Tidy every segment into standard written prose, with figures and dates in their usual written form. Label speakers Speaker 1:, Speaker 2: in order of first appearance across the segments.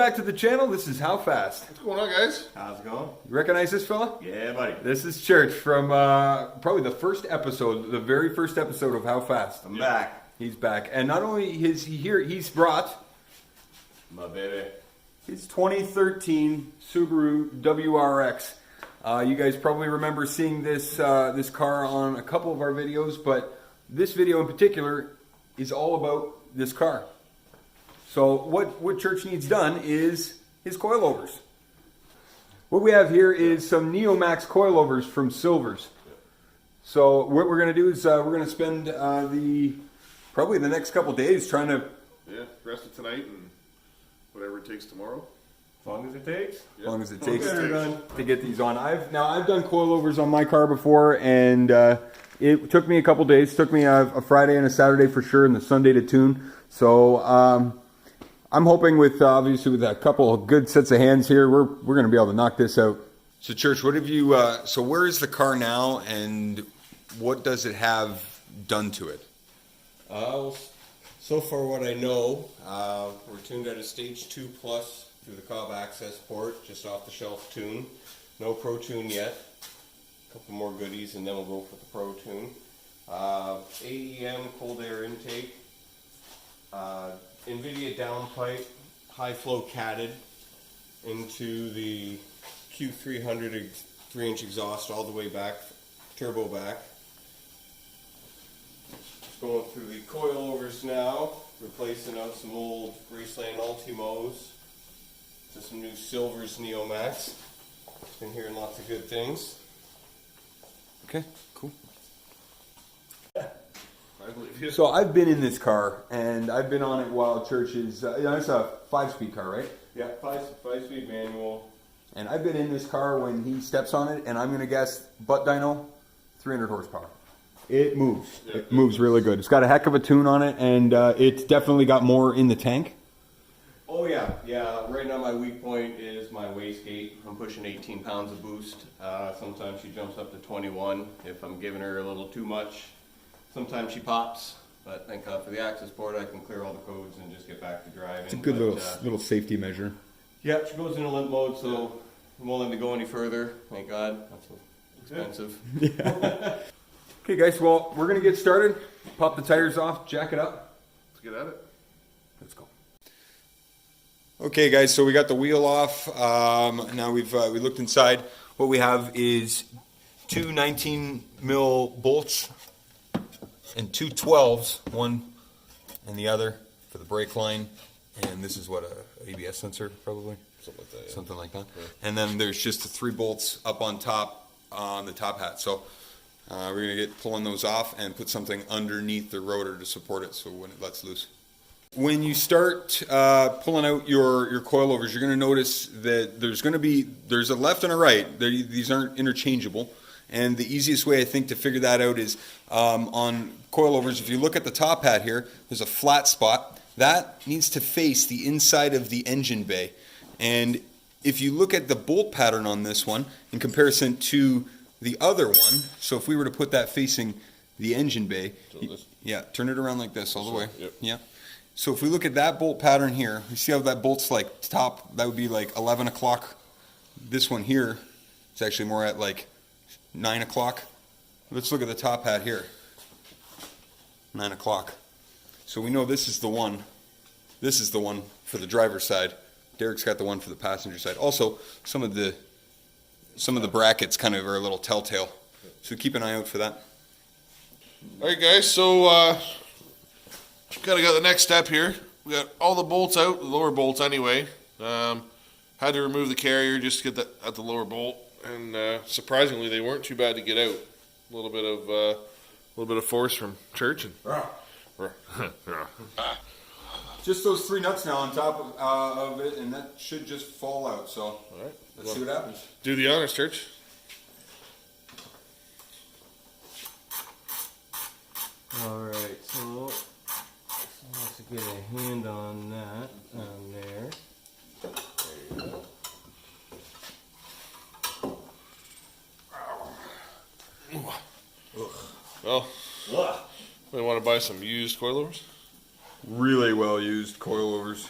Speaker 1: back to the channel. This is HowFast.
Speaker 2: What's going on, guys?
Speaker 3: How's it going?
Speaker 1: You recognize this fella?
Speaker 3: Yeah, buddy.
Speaker 1: This is Church from probably the first episode, the very first episode of HowFast.
Speaker 3: I'm back.
Speaker 1: He's back. And not only is he here, he's brought
Speaker 3: My baby.
Speaker 1: his 2013 Subaru WRX. You guys probably remember seeing this this car on a couple of our videos, but this video in particular is all about this car. So what Church needs done is his coilovers. What we have here is some Neomax coilovers from Silvers. So what we're going to do is we're going to spend probably the next couple days trying to
Speaker 2: Rest of tonight and whatever it takes tomorrow.
Speaker 3: As long as it takes.
Speaker 1: As long as it takes
Speaker 2: Okay.
Speaker 1: to get these on. I've done coilovers on my car before, and it took me a couple days. It took me a Friday and a Saturday for sure, and the Sunday to tune. So I'm hoping with obviously with a couple of good sets of hands here, we're going to be able to knock this out. So Church, what have you? So where is the car now, and what does it have done to it?
Speaker 4: Well, so far what I know, we're tuned at a stage 2 plus through the Cobb access port, just off the shelf tune. No Pro Tune yet. A couple more goodies and then we'll go for the Pro Tune. AEM cold air intake. Invidia downpipe, high flow catted into the Q300 3-inch exhaust all the way back, turbo back. Going through the coilovers now, replacing out some old Graceland Ultimos to some new Silvers Neomax. Been hearing lots of good things.
Speaker 1: Okay, cool.
Speaker 2: I believe you.
Speaker 1: So I've been in this car, and I've been on it while Church is. It's a 5-speed car, right?
Speaker 4: Yeah, five-speed manual.
Speaker 1: And I've been in this car when he steps on it, and I'm going to guess butt dyno, 300 horsepower. It moves.
Speaker 2: Yeah,
Speaker 1: it moves really good. It's got a heck of a tune on it, and it's definitely got more in the tank.
Speaker 4: Oh yeah. Right now my weak point is my wastegate. I'm pushing 18 pounds of boost. Sometimes she jumps up to 21 if I'm giving her a little too much. Sometimes she pops, but thank God for the access port, I can clear all the codes and just get back to driving.
Speaker 1: It's a good little safety measure.
Speaker 4: Yeah, she goes into limp mode, so it won't let me go any further. Thank God. That's expensive.
Speaker 1: Yeah. Okay, guys. Well, we're gonna get started. Pop the tires off. Jack it up.
Speaker 2: Let's get at it.
Speaker 1: Let's go. Okay, guys. So we got the wheel off. Now we looked inside. What we have is two 19 mil bolts and two 12s, one and the other for the brake line. And this is what a ABS sensor, probably
Speaker 2: Something like that. Yeah.
Speaker 1: something like that. Yeah. And then there's just the 3 bolts up on top on the top hat. So we're gonna get pulling those off and put something underneath the rotor to support it, so when it lets loose. When you start pulling out your coilovers, you're going to notice that there's a left and a right. These aren't interchangeable. And the easiest way I think to figure that out is on coilovers, if you look at the top hat here, there's a flat spot. That needs to face the inside of the engine bay. And if you look at the bolt pattern on this one in comparison to the other one, so if we were to put that facing the engine bay, yeah, turn it around like this all the way.
Speaker 2: Yep.
Speaker 1: Yeah. So if we look at that bolt pattern here, you see how that bolt's like top, that would be like 11 o'clock. This one here is actually more at like 9 o'clock. Let's look at the top hat here. 9 o'clock. So we know this is the one. This is the one for the driver's side. Derek's got the one for the passenger side. Also, some of the brackets kind of are a little telltale. So keep an eye out for that.
Speaker 2: All right, guys. So kind of got the next step here. We got all the bolts out, the lower bolts anyway. Had to remove the carrier just to get that at the lower bolt, and surprisingly, they weren't too bad to get out. A little bit of force from Church and.
Speaker 1: Just those 3 nuts now on top of it, and that should just fall out. So
Speaker 2: All right.
Speaker 1: let's see what happens.
Speaker 2: Do the honors, Church.
Speaker 4: Alright, so let's get a hand on that on there. There you go.
Speaker 2: Well, we want to buy some used coilovers.
Speaker 1: Really well used coilovers.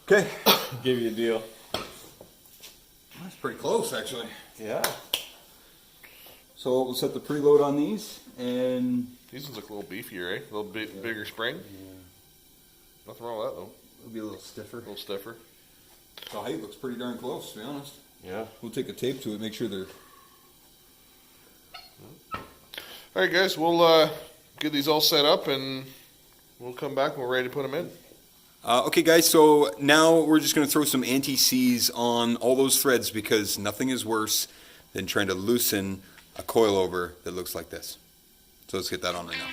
Speaker 1: Okay.
Speaker 3: Give you a deal.
Speaker 1: That's pretty close, actually.
Speaker 3: Yeah.
Speaker 1: So we'll set the preload on these, and
Speaker 2: These ones look a little beefier, eh? A little bit bigger spring. Nothing wrong with that though.
Speaker 1: it'll be a little stiffer.
Speaker 2: A little stiffer.
Speaker 1: The height looks pretty darn close, to be honest.
Speaker 3: Yeah.
Speaker 1: We'll take a tape to it, make sure they're...
Speaker 2: All right, guys. We'll get these all set up, and we'll come back when we're ready to put them in.
Speaker 1: Okay, guys, so now we're just going to throw some anti-seize on all those threads because nothing is worse than trying to loosen a coilover that looks like this. So let's get that on right now.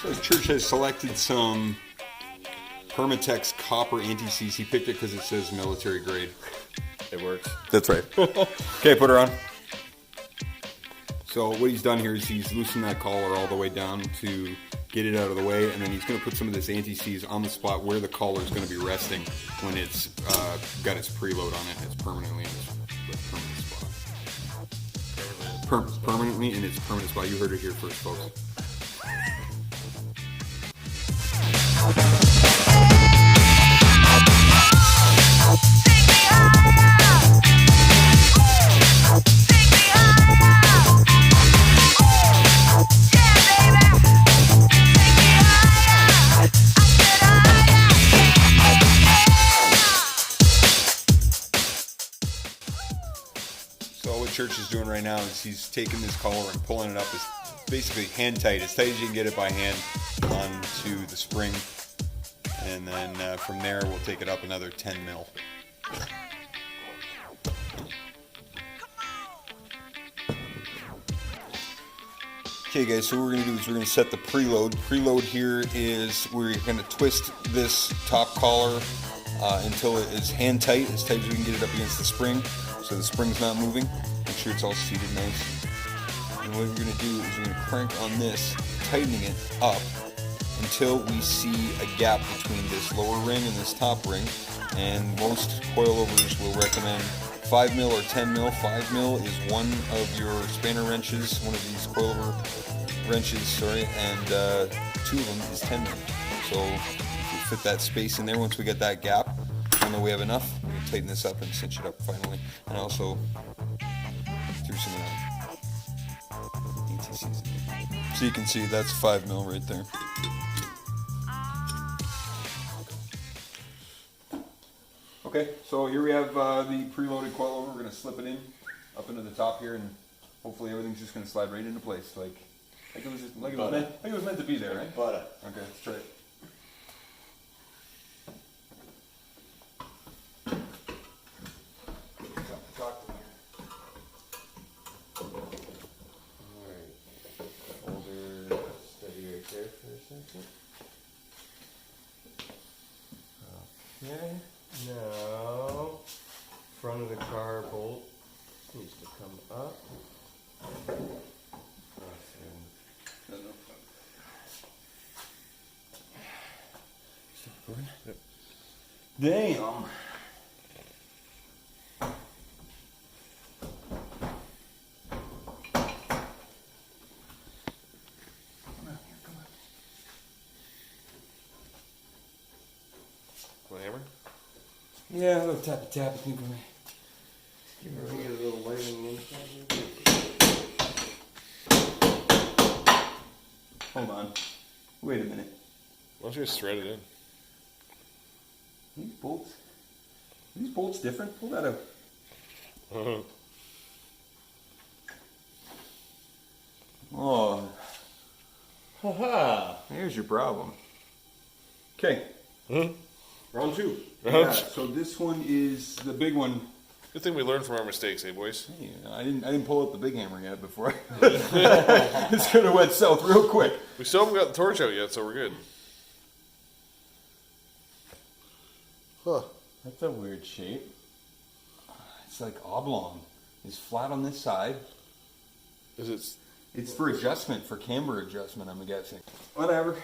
Speaker 1: So the church has selected some Permatex copper anti-seize. He picked it because it says military grade.
Speaker 3: It works.
Speaker 1: That's right. Okay, put her on. So what he's done here is he's loosened that collar all the way down to get it out of the way, and then he's going to put some of this anti-seize on the spot where the collar is going to be resting when it's got its preload on it. It's permanently in its permanent spot. Permanently in its permanent spot. You heard it here first, folks. So what Church is doing right now is he's taking this collar and pulling it up as basically hand tight as you can get it by hand onto the spring, and then from there we'll take it up another 10 mil. Okay guys, so what we're going to do is we're going to set the preload. Preload here is we're going to twist this top collar until it is hand tight as we can get it up against the spring, so the spring's not moving. Make sure it's all seated nice. And what we're going to do is we're going to crank on this, tightening it up until we see a gap between this lower ring and this top ring. And most coilovers will recommend 5 mil or 10 mil. 5 mil is one of your spanner wrenches, one of these coilover wrenches, sorry, and 2 of them is 10 mil. So we'll fit that space in there. Once we get that gap, I know we have enough. We're going to tighten this up and cinch it up finally. And also through some of that ATCs. So you can see that's 5 mil right there. Okay, so here we have the preloaded coilover. We're going to slip it in up into the top here, and hopefully everything's just going to slide right into place, like it was meant to be there, right?
Speaker 3: Butter.
Speaker 1: Okay, let's try it. Talk to me.
Speaker 3: Alright. Hold her steady right there for a second. Okay. Now, front of the car bolt needs to come up.
Speaker 1: Yep. Damn.
Speaker 2: Want a hammer?
Speaker 1: Yeah, a little tappy, I think we
Speaker 3: Give her a little lighting inside.
Speaker 1: Hold on. Wait a minute.
Speaker 2: Why don't you just thread it in?
Speaker 1: Are these bolts different? Pull that out. Oh,
Speaker 3: Haha!
Speaker 1: here's your problem. Okay.
Speaker 3: Round 2.
Speaker 1: Yeah, so this one is the big one.
Speaker 2: Good thing we learned from our mistakes, eh, boys?
Speaker 1: Hey, I didn't pull out the big hammer yet before. It's gonna went south real quick.
Speaker 2: We still haven't got the torch out yet, so we're good.
Speaker 3: Huh. That's a weird shape.
Speaker 1: It's like oblong. It's flat on this side.
Speaker 2: Is it?
Speaker 1: It's for adjustment, for camber adjustment, I'm guessing. Whatever.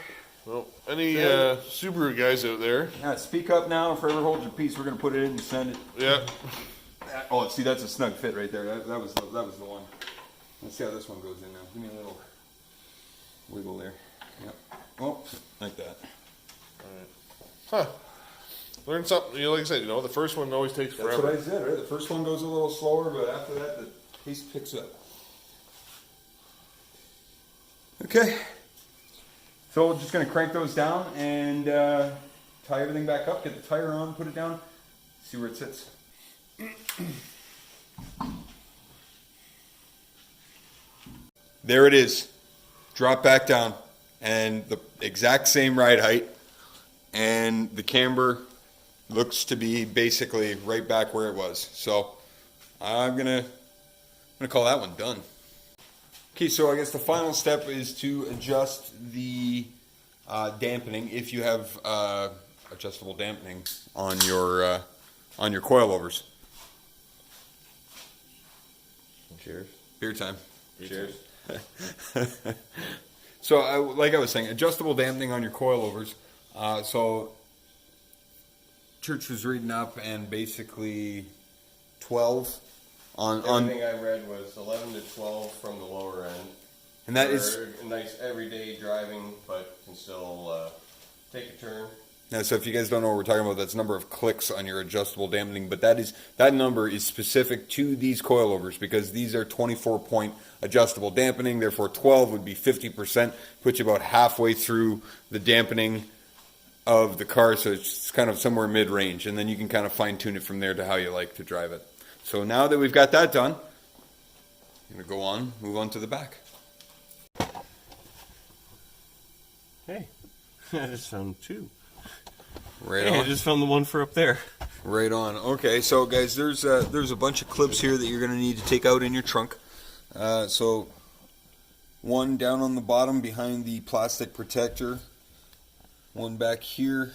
Speaker 2: Well, any Subaru guys out there?
Speaker 1: Yeah, speak up now. If ever hold your peace, we're gonna put it in and send it.
Speaker 2: Yeah.
Speaker 1: Oh, see, that's a snug fit right there. That was the one. Let's see how this one goes in now. Give me a little wiggle there. Yep. Oh, like that.
Speaker 2: Alright. Huh. Learn something. Like I said, the first one always takes forever.
Speaker 1: That's what I said, right? The first one goes a little slower, but after that, the pace picks up. Okay. So we're just going to crank those down and tie everything back up, get the tire on, put it down, see where it sits. There it is. Drop back down. And the exact same ride height. And the camber looks to be basically right back where it was. So I'm gonna call that one done. Okay, so I guess the final step is to adjust the dampening if you have adjustable dampening on your coilovers.
Speaker 4: Cheers.
Speaker 1: Beer time.
Speaker 4: Cheers.
Speaker 1: So, like I was saying, adjustable dampening on your coilovers. So, Church was reading up, and basically 12 on.
Speaker 4: Everything I read was 11 to 12 from the lower end.
Speaker 1: And that is
Speaker 4: a nice everyday driving, but can still take a turn.
Speaker 1: now. So, if you guys don't know what we're talking about, that's number of clicks on your adjustable dampening. But that number is specific to these coilovers because these are 24-point adjustable dampening. Therefore, 12 would be 50%, puts you about halfway through the dampening of the car, so it's kind of somewhere mid-range, and then you can kind of fine-tune it from there to how you like to drive it. So now that we've got that done, I'm going to move on to the back.
Speaker 3: Hey, I just found two.
Speaker 1: Right
Speaker 3: Hey, I
Speaker 1: on.
Speaker 3: just found the one for up there.
Speaker 1: Right on. Okay, so guys, there's a bunch of clips here that you're going to need to take out in your trunk. So one down on the bottom behind the plastic protector. One back here,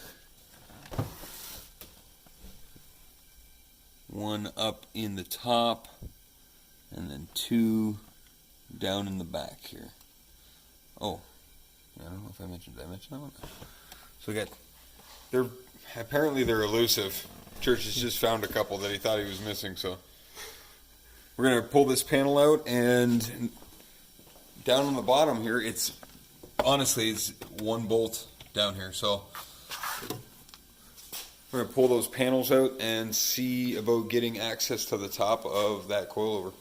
Speaker 1: one up in the top, and then two down in the back here. Oh, I don't know if I mentioned that. Did I mention that one? So we got, they're elusive. Church has just found a couple that he thought he was missing, so we're going to pull this panel out, and down on the bottom here, it's one bolt down here, so we're going to pull those panels out and see about getting access to the top of that coilover.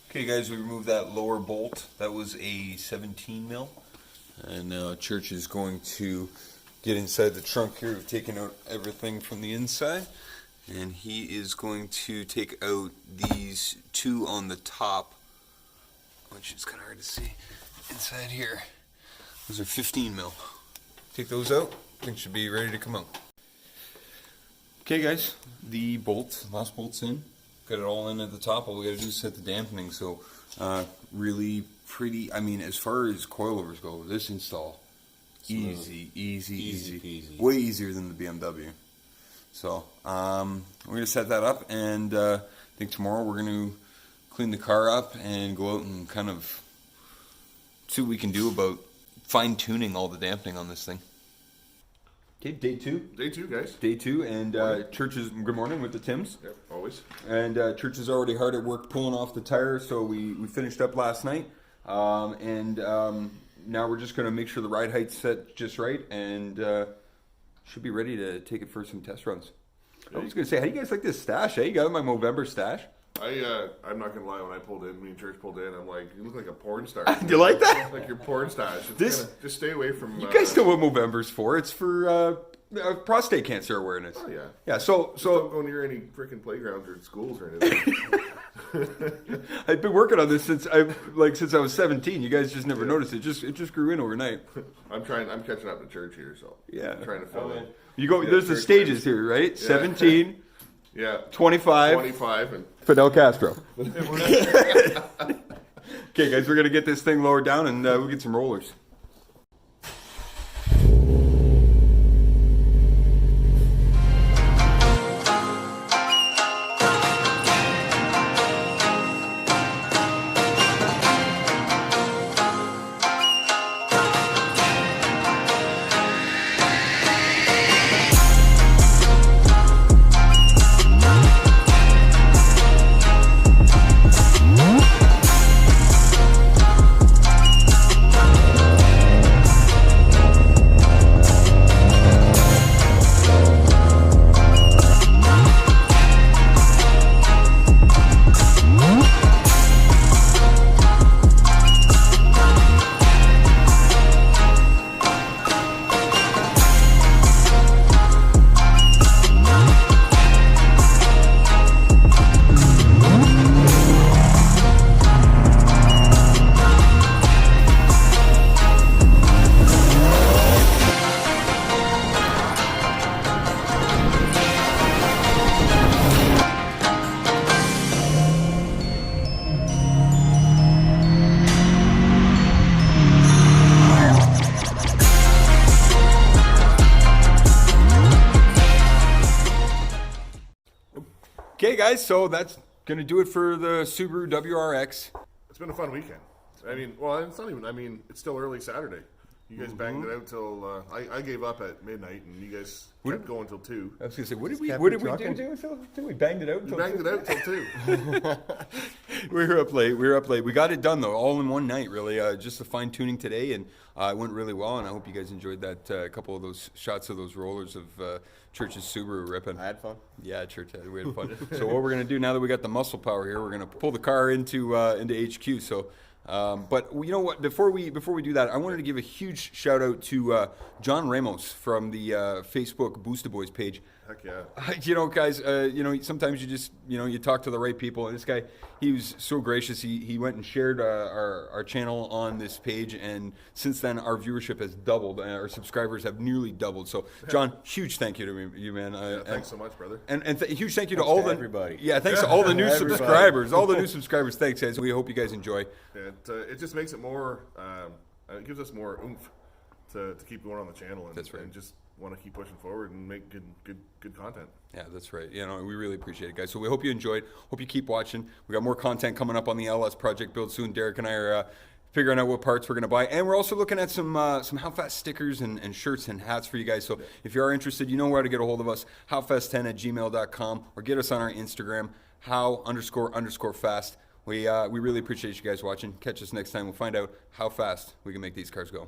Speaker 1: Okay guys, we removed that lower bolt. That was a 17 mil, and now Church is going to get inside the trunk here. We've taken out everything from the inside, and he is going to take out these two on the top, which is kind of hard to see inside here. Those are 15 mil. Take those out. Things should be ready to come out. Okay guys, the last bolt's in. Got it all in at the top. All we got to do is set the dampening. So really pretty. I mean, as far as coilovers go, this install, easy peasy. Way easier than the BMW. So we're going to set that up, and I think tomorrow we're going to clean the car up and go out and kind of see what we can do about fine-tuning all the dampening on this thing. Okay, day two.
Speaker 2: Day two, guys.
Speaker 1: Day two, and Church is, good morning with the Tims.
Speaker 2: Yep, always.
Speaker 1: And Church is already hard at work pulling off the tire, so we finished up last night. Now we're just going to make sure the ride height's set just right, and should be ready to take it for some test runs. I was going to say, how do you guys like this stash, eh? You got my Movember stash?
Speaker 2: I'm not gonna lie. When I pulled in, me and Church pulled in, I'm like, you look like a porn star.
Speaker 1: Do you like that?
Speaker 2: Like your porn stash. Just stay away from.
Speaker 1: You guys know what Movember's for? It's for prostate cancer awareness.
Speaker 2: Oh yeah.
Speaker 1: Yeah. So
Speaker 2: don't go near any freaking playgrounds or schools or anything.
Speaker 1: I've been working on this since I was 17. You guys just never noticed it. It just grew in overnight.
Speaker 2: I'm catching up to Church here, so
Speaker 1: yeah.
Speaker 2: I'm trying to fill in.
Speaker 1: You go. There's the stages here, right?
Speaker 2: Yeah.
Speaker 1: 17.
Speaker 2: Yeah.
Speaker 1: 25
Speaker 2: and
Speaker 1: Fidel Castro. Okay, guys, we're gonna get this thing lowered down, and we'll get some rollers. guys, so that's going to do it for the Subaru WRX.
Speaker 2: It's been a fun weekend. I mean, well, it's not even. I mean, it's still early Saturday. You guys banged it out till I gave up at midnight, and you guys kept going till 2.
Speaker 1: I was going to say, what did we
Speaker 3: trucking.
Speaker 1: do? We banged it out
Speaker 2: We banged it out till 2.
Speaker 1: We were up late. We got it done, though, all in one night, really. Just the fine-tuning today, and it went really well, and I hope you guys enjoyed that, a couple of those shots of those rollers of Church's Subaru ripping.
Speaker 4: I had fun.
Speaker 1: Yeah, Church had. We had fun. So what we're going to do, now that we got the muscle power here, we're going to pull the car into HQ, so... but you know what? Before we do that, I wanted to give a huge shout out to John Ramos from the Facebook Booster Boys page.
Speaker 2: Heck yeah.
Speaker 1: You know, guys, sometimes you just, you talk to the right people. And this guy, he was so gracious. He went and shared our channel on this page. And since then, our viewership has doubled. Our subscribers have nearly doubled. So, John, huge thank you to you, man.
Speaker 2: Thanks so much, brother.
Speaker 1: And huge thank you to all
Speaker 4: everybody.
Speaker 1: Yeah, thanks to all the new subscribers. All the new subscribers. Thanks, guys. We hope you guys enjoy.
Speaker 2: It just makes it more, it gives us more oomph to keep going on the channel. And,
Speaker 1: That's right.
Speaker 2: And just want to keep pushing forward and make good content.
Speaker 1: Yeah, that's right. We really appreciate it, guys. So we hope you enjoyed. Hope you keep watching. We got more content coming up on the LS Project build soon. Derek and I are figuring out what parts we're going to buy. And we're also looking at some HowFast stickers and shirts and hats for you guys. So if you are interested, you know where to get a hold of us, howfast10@gmail.com, or get us on our Instagram, how__fast. We really appreciate you guys watching. Catch us next time. We'll find out how fast we can make these cars go.